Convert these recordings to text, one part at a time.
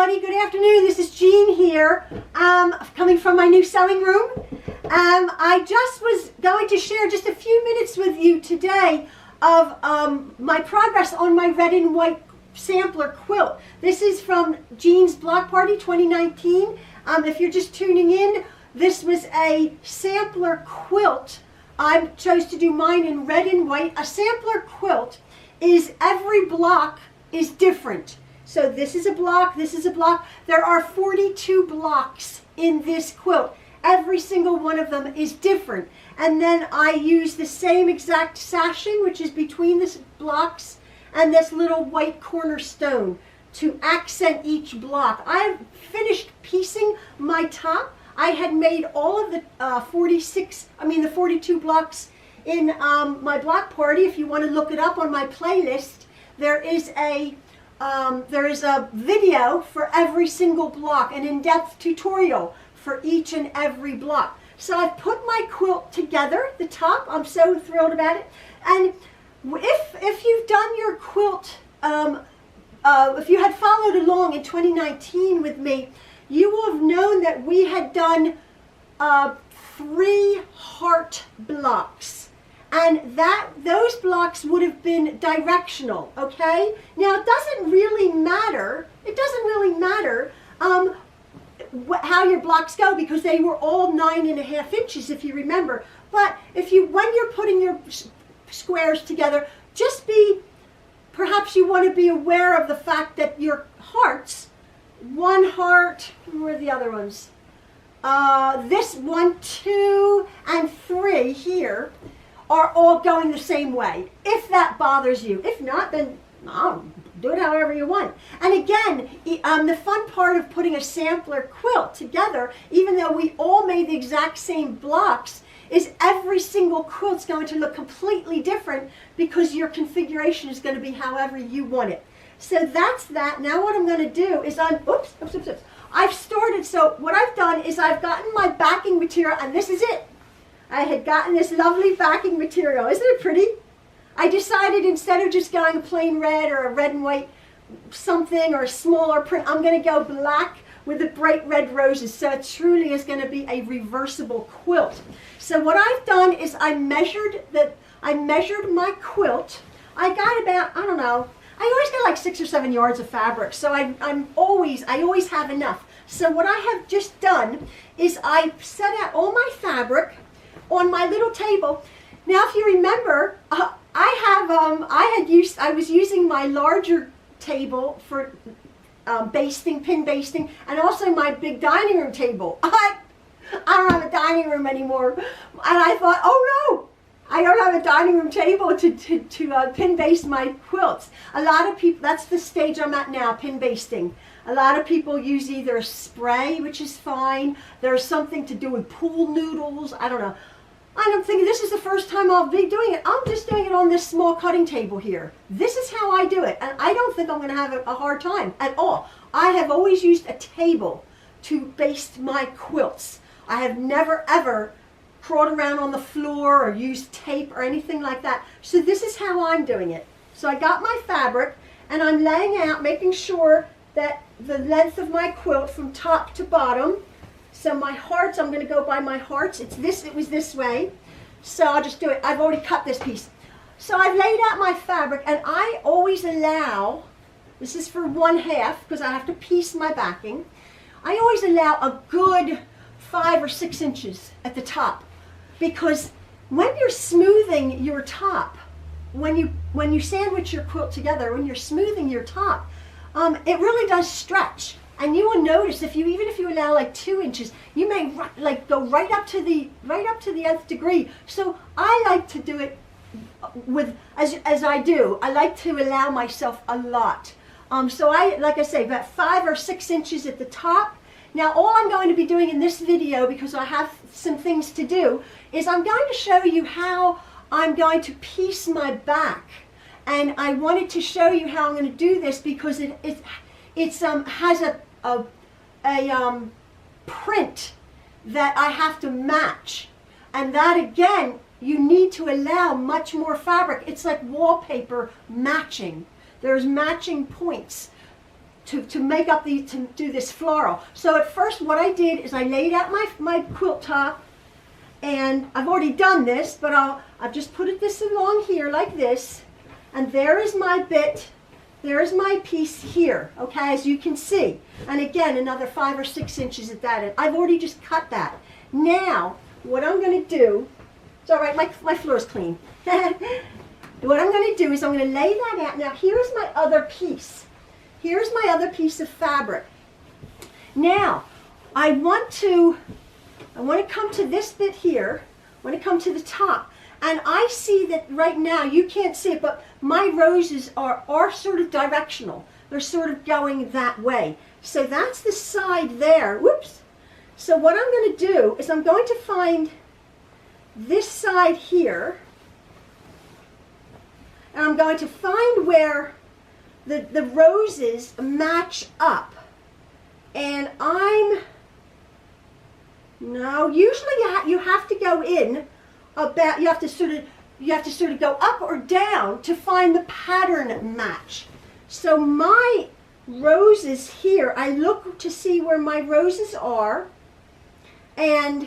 everybody. Good afternoon. This is Jean here, coming from my new sewing room. I just was going to share just a few minutes with you today of my progress on my red and white sampler quilt. This is from Jean's Block Party 2019. If you're just tuning in, this was a sampler quilt. I chose to do mine in red and white. A sampler quilt is every block is different. So this is a block, this is a block. There are 42 blocks in this quilt. Every single one of them is different. And then I use the same exact sashing, which is between the blocks, and this little white cornerstone to accent each block. I have finished piecing my top. I had made all of the 42 blocks in my block party. If you want to look it up on my playlist, there is a video for every single block, an in-depth tutorial for each and every block. So I've put my quilt together, the top. I'm so thrilled about it. And if you've done your quilt, if you had followed along in 2019 with me, you will have known that we had done 3 heart blocks. And those blocks would have been directional, okay? Now, it doesn't really matter. It doesn't really matter how your blocks go, because they were all 9.5 inches, if you remember. But when you're putting your squares together, perhaps you want to be aware of the fact that your hearts, one heart, where are the other ones? This 1, 2, and 3 here are all going the same way, if that bothers you. If not, then do it however you want. And again, the fun part of putting a sampler quilt together, even though we all made the exact same blocks, is every single quilt's going to look completely different because your configuration is going to be however you want it. So that's that. Now what I'm going to do is I've started, so what I've done is I've gotten my backing material, and this is it. I had gotten this lovely backing material. Isn't it pretty? I decided instead of just going a plain red or a red and white something or a smaller print, I'm going to go black with the bright red roses. So it truly is going to be a reversible quilt. So what I've done is I measured my quilt. I got about, I don't know, I always get like 6 or 7 yards of fabric. So I always have enough. So what I have just done is I set out all my fabric on my little table. Now, if you remember, I was using my larger table for pin basting, and also my big dining room table. I don't have a dining room anymore, and I thought, oh no, I don't have a dining room table to pin baste my quilts. A lot of people, that's the stage I'm at now, pin basting. A lot of people use either a spray, which is fine. There's something to do with pool noodles. I don't know. I'm thinking this is the first time I'll be doing it. I'm just doing it on this small cutting table here. This is how I do it, and I don't think I'm going to have a hard time at all. I have always used a table to baste my quilts. I have never ever crawled around on the floor or used tape or anything like that. So this is how I'm doing it. So I got my fabric, and I'm laying out, making sure that the length of my quilt from top to bottom. So my hearts, I'm going to go by my hearts. It was this way. So I'll just do it. I've already cut this piece. So I've laid out my fabric, and I always allow, this is for 1/2 because I have to piece my backing. I always allow a good 5 or 6 inches at the top, because when you're smoothing your top, when you sandwich your quilt together, when you're smoothing your top, it really does stretch. And you will notice even if you allow like 2 inches, you may like go right up to the nth degree. So I like to do it as I do. I like to allow myself a lot. So like I say, about 5 or 6 inches at the top. Now all I'm going to be doing in this video, because I have some things to do, is I'm going to show you how I'm going to piece my back. And I wanted to show you how I'm going to do this because it has a print that I have to match, and that again you need to allow much more fabric. It's like wallpaper matching. There's matching points. to make up to do this floral. So at first what I did is I laid out my quilt top, and I've already done this, but I've just put this along here like this, and there is my bit, there's my piece here, okay, as you can see. And again, another 5 or 6 inches at that end. I've already just cut that. Now, what I'm going to do, it's all right, my floor's clean. What I'm going to do is I'm going to lay that out. Now, here's my other piece. Here's my other piece of fabric. Now, I want to come to this bit here. I want to come to the top. And I see that right now, you can't see it, but my roses are sort of directional. They're sort of going that way. So that's the side there. Whoops. So what I'm going to do is I'm going to find this side here. And I'm going to find where the roses match up. And usually you have to go in about, you have to sort of go up or down to find the pattern match. So my roses here, I look to see where my roses are, and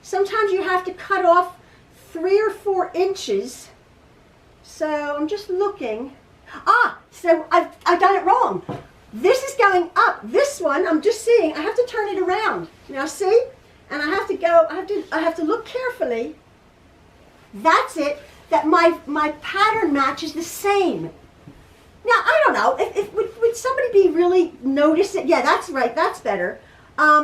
sometimes you have to cut off 3 or 4 inches. So I'm just looking. So I've done it wrong. This is going up. This one, I'm just seeing, I have to turn it around. Now see? And I have to go, I have to look carefully. That's it, that my pattern match is the same. Now, I don't know, would somebody be really noticing? Yeah, that's right, that's better.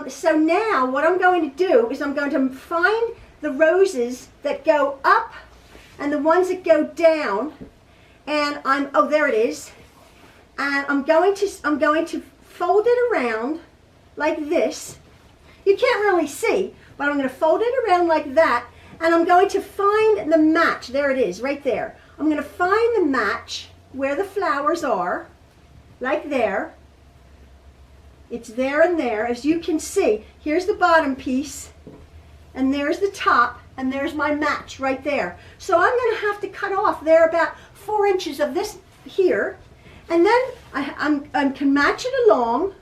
So now what I'm going to do is I'm going to find the roses that go up and the ones that go down, and there it is. And I'm going to fold it around like this. You can't really see, but I'm going to fold it around like that, and I'm going to find the match. There it is, right there. I'm going to find the match where the flowers are, like there. It's there and there, as you can see. Here's the bottom piece, and there's the top, and there's my match right there. So I'm going to have to cut off there about 4 inches of this here, and then I can match it along.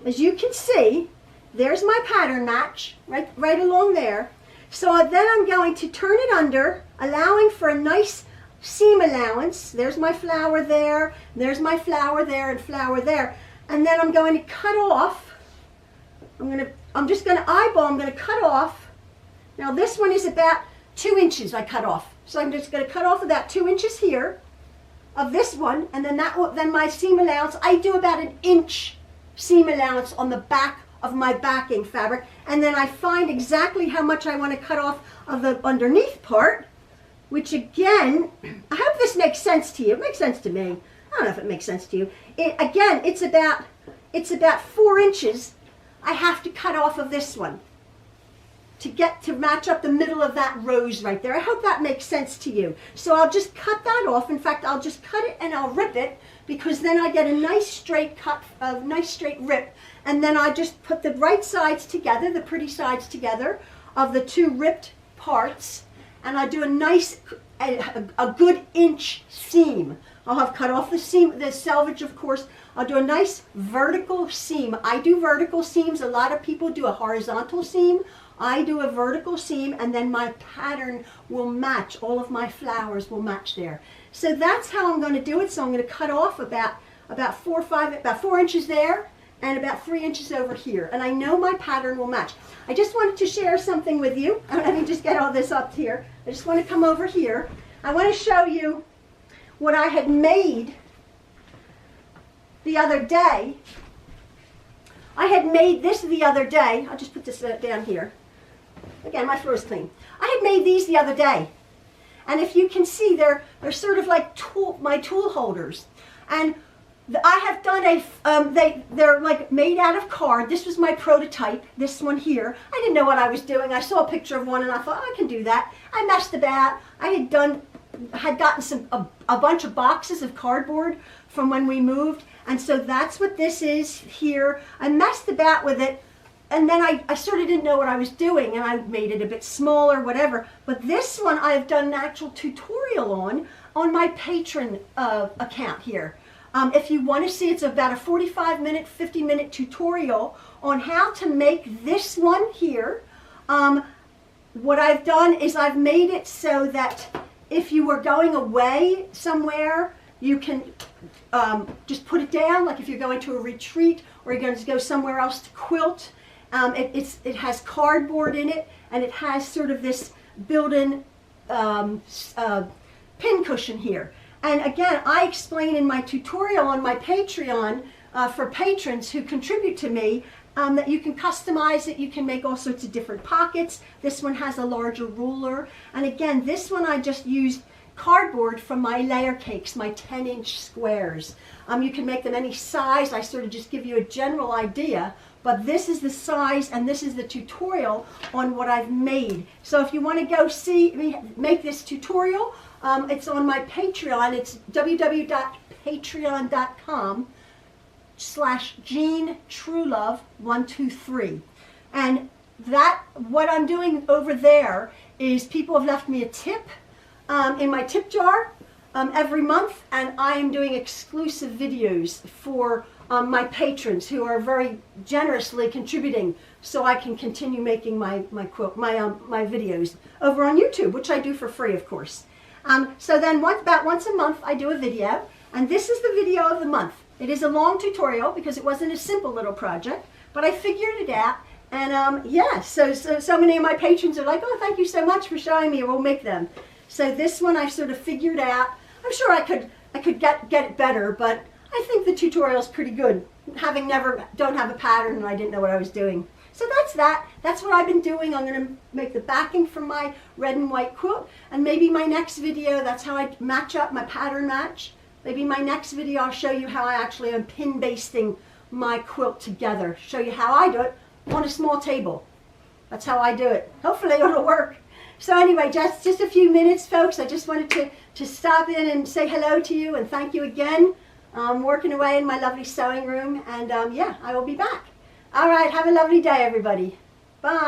As you can see, there's my pattern match right along there. So then I'm going to turn it under, allowing for a nice seam allowance. There's my flower there, there's my flower there, and flower there. And then I'm going to cut off. I'm just going to eyeball. I'm going to cut off. Now this one is about 2 inches I cut off. So I'm just going to cut off about 2 inches here of this one, and then my seam allowance, I do about 1 inch seam allowance on the back of my backing fabric, and then I find exactly how much I want to cut off of the underneath part, which again, I hope this makes sense to you. It makes sense to me. I don't know if it makes sense to you. Again, it's about 4 inches I have to cut off of this one to match up the middle of that rose right there. I hope that makes sense to you. So I'll just cut that off. In fact, I'll just cut it and I'll rip it, because then I get a nice straight cut, a nice straight rip. And then I just put the right sides together, the pretty sides together of the 2 ripped parts, and I do a nice, a good inch seam. I'll have cut off the seam, the selvage, of course. I'll do a nice vertical seam. I do vertical seams. A lot of people do a horizontal seam. I do a vertical seam, and then my pattern will match. All of my flowers will match there. So that's how I'm going to do it. So I'm going to cut off about 4 inches there, and about 3 inches over here. And I know my pattern will match. I just wanted to share something with you. Let me just get all this up here. I just want to come over here. I want to show you what I had made the other day. I had made this the other day. I'll just put this down here. Again, my floor is clean. I had made these the other day. And if you can see, they're sort of like my tool holders. And I have done they're like made out of card. This was my prototype, this one here. I didn't know what I was doing. I saw a picture of one and I thought, oh, I can do that. I messed about. I had gotten a bunch of boxes of cardboard from when we moved. And so that's what this is here. I messed about with it, and then I sort of didn't know what I was doing, and I made it a bit smaller, whatever. But this one I've done an actual tutorial on my Patron account here. If you want to see, it's about a 45-minute, 50-minute tutorial on how to make this one here. What I've done is I've made it so that if you were going away somewhere, you can just put it down, like if you're going to a retreat or you're going to go somewhere else to quilt. It has cardboard in it, and it has sort of this built-in pin cushion here. And again, I explain in my tutorial on my Patreon for patrons who contribute to me that you can customize it. You can make all sorts of different pockets. This one has a larger ruler. And again, this one I just used cardboard from my layer cakes, my 10-inch squares. You can make them any size. I sort of just give you a general idea. But this is the size, and this is the tutorial on what I've made. So if you want to go see me make this tutorial, it's on my Patreon. It's www.patreon.com/JeanTruelove123. And that, what I'm doing over there is people have left me a tip in my tip jar every month, and I am doing exclusive videos for my patrons who are very generously contributing, so I can continue making my videos over on YouTube, which I do for free, of course. So then about once a month I do a video, and this is the video of the month. It is a long tutorial because it wasn't a simple little project, but I figured it out. And yeah, so many of my patrons are like, oh, thank you so much for showing me, we'll make them. So this one I sort of figured out. I'm sure I could get it better, but I think the tutorial is pretty good, having don't have a pattern and I didn't know what I was doing. So that's that. That's what I've been doing. I'm going to make the backing for my red and white quilt, and maybe my next video, that's how I match up my pattern match. Maybe my next video I'll show you how I actually am pin basting my quilt together. Show you how I do it on a small table. That's how I do it. Hopefully it'll work. So anyway, just a few minutes, folks. I just wanted to stop in and say hello to you and thank you again. Working away in my lovely sewing room, and yeah, I will be back. All right, have a lovely day, everybody. Bye.